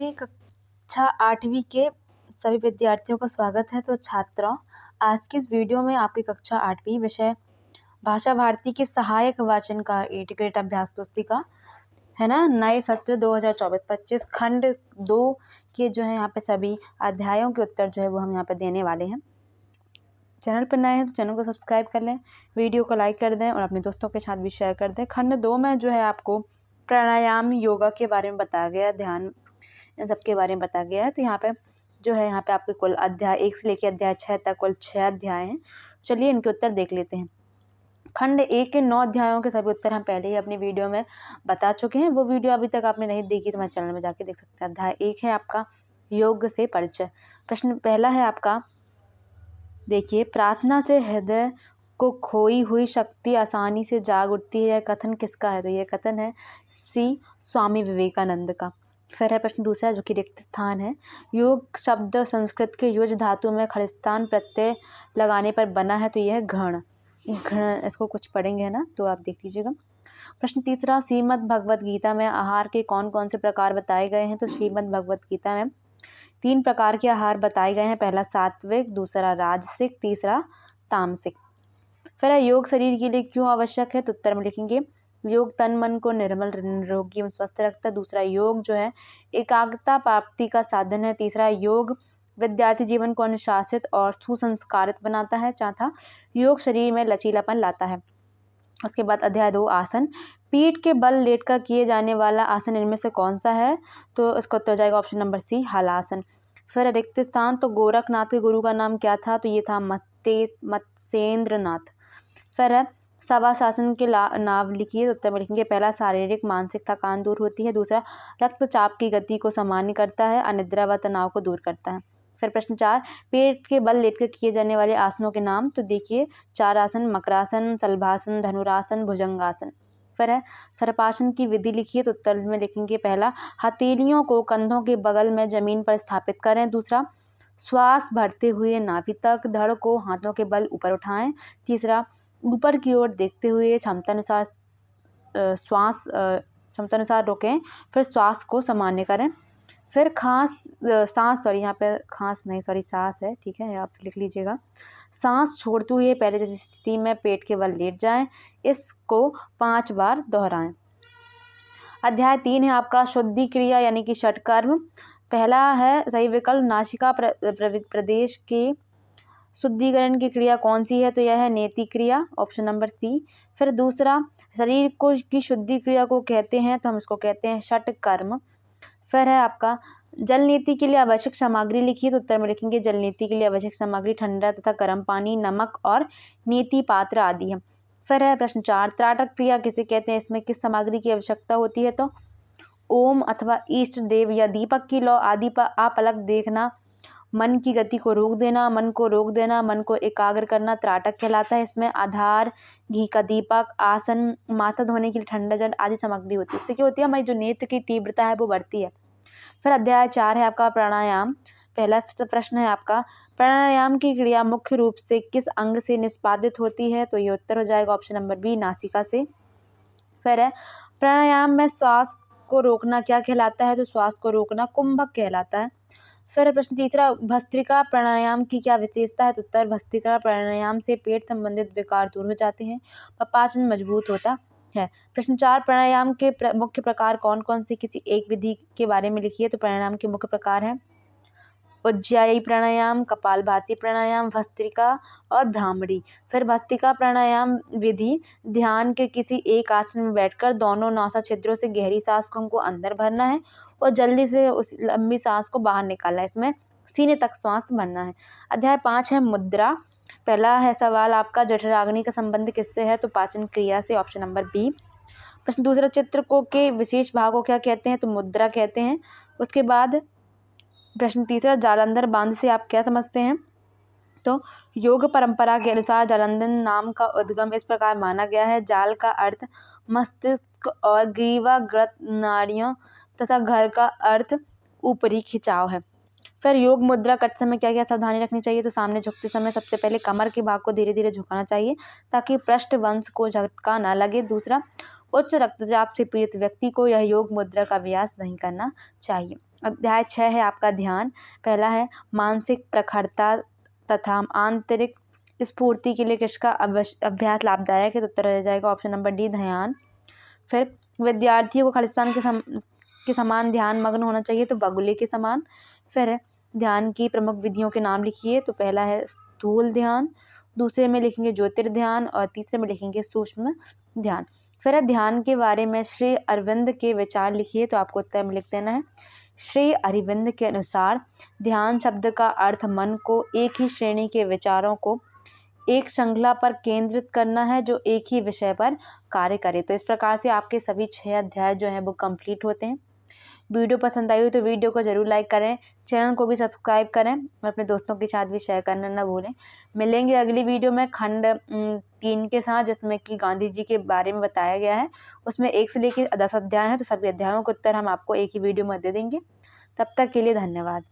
की कक्षा 8वीं के सभी विद्यार्थियों का स्वागत है। तो छात्रों, आज की इस वीडियो में आपकी कक्षा 8वीं विषय भाषा भारती के सहायक वाचन का इंटीग्रेट अभ्यास पुस्तिका है ना, नए सत्र 2024-25 खंड 2 के जो है यहाँ पे सभी अध्यायों के उत्तर जो है वो हम यहाँ पे देने वाले हैं। चैनल पर नए हैं तो चैनल को सब्सक्राइब कर लें, वीडियो को लाइक कर दें और अपने दोस्तों के साथ भी शेयर कर दें। खंड 2 में जो है आपको प्राणायाम योगा के बारे में बताया गया, ध्यान इन सब के बारे में बताया गया है। तो यहाँ पे जो है यहाँ पे आपके कुल अध्याय 1 से लेकर अध्याय 6 तक कुल 6 अध्याय हैं। चलिए इनके उत्तर देख लेते हैं। खंड 1 के 9 अध्यायों के सभी उत्तर हम पहले ही अपनी वीडियो में बता चुके हैं। वो वीडियो अभी तक आपने नहीं देखी तो हमारे चैनल में जाके देख सकते हैं। अध्याय 1 है आपका योग से परिचय। प्रश्न पहला है आपका, देखिए, प्रार्थना से हृदय को खोई हुई शक्ति आसानी से जाग उठती है, यह कथन किसका है? तो यह कथन है सी स्वामी विवेकानंद का। फिर है प्रश्न दूसरा जो कि रिक्त स्थान है। योग शब्द संस्कृत के युज धातु में खलिस्तान प्रत्यय लगाने पर बना है, तो यह घृण। इसको कुछ पढ़ेंगे है ना, तो आप देख लीजिएगा। प्रश्न तीसरा, श्रीमद् भगवत गीता में आहार के कौन कौन से प्रकार बताए गए हैं? तो श्रीमद् भगवत गीता में 3 प्रकार के आहार बताए गए हैं। पहला सात्विक, दूसरा राजसिक, तीसरा तामसिक। फिर है योग शरीर के लिए क्यों आवश्यक है? तो उत्तर में लिखेंगे योग तन मन को निर्मल, निरोगी एवं स्वस्थ रखता है। दूसरा, योग जो है एकाग्रता प्राप्ति का साधन है। तीसरा, योग विद्यार्थी जीवन को अनुशासित और सुसंस्कारित बनाता है। चौथा, योग शरीर में लचीलापन लाता है। उसके बाद अध्याय 2 आसन। पीठ के बल लेटकर किए जाने वाला आसन इनमें से कौन सा है? तो इसका उत्तर जाएगा ऑप्शन नंबर सी, हलासन। फिर रिक्त स्थान, तो गोरखनाथ के गुरु का नाम क्या था? तो ये था मत्स्येंद्र नाथ। फिर है सभा शासन के नाम लिखिए। तो उत्तर में लिखेंगे पहला, शारीरिक मानसिक थकान दूर होती है। दूसरा, रक्तचाप की गति को सामान्य करता है। अनिद्रा व तनाव को दूर करता है। फिर प्रश्न 4, पेट के बल लेटकर किए जाने वाले आसनों के नाम। तो देखिए 4 आसन, मकरासन, शलभासन, धनुरासन, भुजंगासन। फिर है सर्पासन की विधि लिखिए। तो उत्तर में लिखेंगे पहला, हथेलियों को कंधों के बगल में जमीन पर स्थापित करें। दूसरा, श्वास भरते हुए नाभि तक, धड़ को हाथों के बल ऊपर उठाएं। तीसरा, ऊपर की ओर देखते हुए क्षमतानुसार रोकें, फिर श्वास को सामान्य करें। फिर सांस है, ठीक है, आप लिख लीजिएगा। सांस छोड़ते हुए पहले जैसी स्थिति में पेट के बल लेट जाएं। इसको 5 बार दोहराएं। अध्याय 3 है आपका शुद्धि क्रिया यानी कि षटकर्म। पहला है सही विकल्प, नासिका प्रदेश के शुद्धिकरण की क्रिया कौन सी है? तो यह है नेति क्रिया, ऑप्शन नंबर सी। फिर दूसरा, शरीर को की शुद्धि क्रिया को कहते हैं, तो हम इसको कहते हैं षटकर्म। फिर है आपका जल नीति के लिए आवश्यक सामग्री लिखिए। तो उत्तर में लिखेंगे जल नीति के लिए आवश्यक सामग्री ठंडा तथा गर्म पानी, नमक और नीति पात्र आदि है। फिर है प्रश्न 4, त्राटक क्रिया किसे कहते हैं? इसमें किस सामग्री की आवश्यकता होती है? तो ओम अथवा इष्ट देव या दीपक की लौ आदि पर अपलक देखना, मन की गति को रोक देना, मन को एकाग्र करना त्राटक कहलाता है। इसमें आधार, घी का दीपक, आसन, माथा धोने के लिए ठंडा जल आदि सामग्री होती है। इससे क्या होती है, हमारी जो नेत्र की तीव्रता है वो बढ़ती है। फिर अध्याय 4 है आपका प्राणायाम। पहला प्रश्न है आपका, प्राणायाम की क्रिया मुख्य रूप से किस अंग से निष्पादित होती है? तो ये उत्तर हो जाएगा ऑप्शन नंबर बी, नासिका से। फिर है प्राणायाम में श्वास को रोकना क्या कहलाता है? तो श्वास को रोकना कुंभक कहलाता है। फिर प्रश्न तीसरा, भस्त्रिका प्राणायाम की क्या विशेषता है? तो उत्तर, भस्त्रिका प्राणायाम से पेट संबंधित विकार दूर हो जाते हैं और पाचन मजबूत होता है। प्रश्न 4, प्राणायाम के मुख्य प्रकार कौन कौन से? किसी एक विधि के बारे में लिखिए। तो प्राणायाम के मुख्य प्रकार हैं उज्जायी प्राणायाम, कपालभाति प्राणायाम, भस्त्रिका और भ्रामरी। फिर भस्त्रिका प्राणायाम विधि, ध्यान के किसी एक आसन में बैठकर दोनों नासा छिद्रों से गहरी सांस को हमको अंदर भरना है और जल्दी से उस लंबी सांस को बाहर निकालना है। इसमें सीने तक सांस भरना है। अध्याय 5 है मुद्रा। पहला है सवाल आपका, जठराग्नि का संबंध किससे है? तो पाचन क्रिया से, ऑप्शन नंबर बी। प्रश्न दूसरा, चित्र को के विशेष भागों क्या कहते हैं? तो मुद्रा कहते हैं। उसके बाद प्रश्न तीसरा, जालंधर बांध से आप क्या समझते हैं? तो योग परंपरा के अनुसार जालंधर नाम का उद्गम इस प्रकार माना गया है। जाल का अर्थ मस्तिष्क और ग्रीवाग्रत नाड़ियों तथा घर का अर्थ ऊपरी खिंचाव है। फिर योग मुद्रा करते समय क्या क्या सावधानी रखनी चाहिए? तो सामने झुकते समय सबसे पहले कमर के भाग को धीरे धीरे झुकाना चाहिए ताकि पृष्ठवंश को झटका ना लगे। दूसरा, उच्च रक्तचाप से पीड़ित व्यक्ति को यह योग मुद्रा का अभ्यास नहीं करना चाहिए। अध्याय 6 है आपका ध्यान। पहला है मानसिक प्रखरता तथा आंतरिक स्फूर्ति के लिए किसका अभ्यास लाभदायक है, तो उत्तर रह जाएगा ऑप्शन नंबर डी, ध्यान। फिर विद्यार्थियों को खालिस्तान के समान ध्यान मग्न होना चाहिए, तो बगुले के समान। फिर ध्यान की प्रमुख विधियों के नाम लिखिए, तो पहला है स्थूल ध्यान, दूसरे में लिखेंगे ज्योतिर्ध्यान और तीसरे में लिखेंगे सूक्ष्म ध्यान। फिर ध्यान के बारे में श्री अरविंद के विचार लिखिए, तो आपको उत्तर में लिख देना है। श्री अरविंद के अनुसार ध्यान शब्द का अर्थ मन को एक ही श्रेणी के विचारों को एक श्रृंखला पर केंद्रित करना है जो एक ही विषय पर कार्य करे। तो इस प्रकार से आपके सभी 6 अध्याय जो हैं वो कंप्लीट होते हैं। वीडियो पसंद आई हो तो वीडियो को ज़रूर लाइक करें, चैनल को भी सब्सक्राइब करें और अपने दोस्तों के साथ भी शेयर करना ना भूलें। मिलेंगे अगली वीडियो में खंड 3 के साथ, जिसमें कि गांधी जी के बारे में बताया गया है। उसमें 1 से लेकर 10 अध्याय हैं, तो सभी अध्यायों के उत्तर हम आपको एक ही वीडियो में दे देंगे। तब तक के लिए धन्यवाद।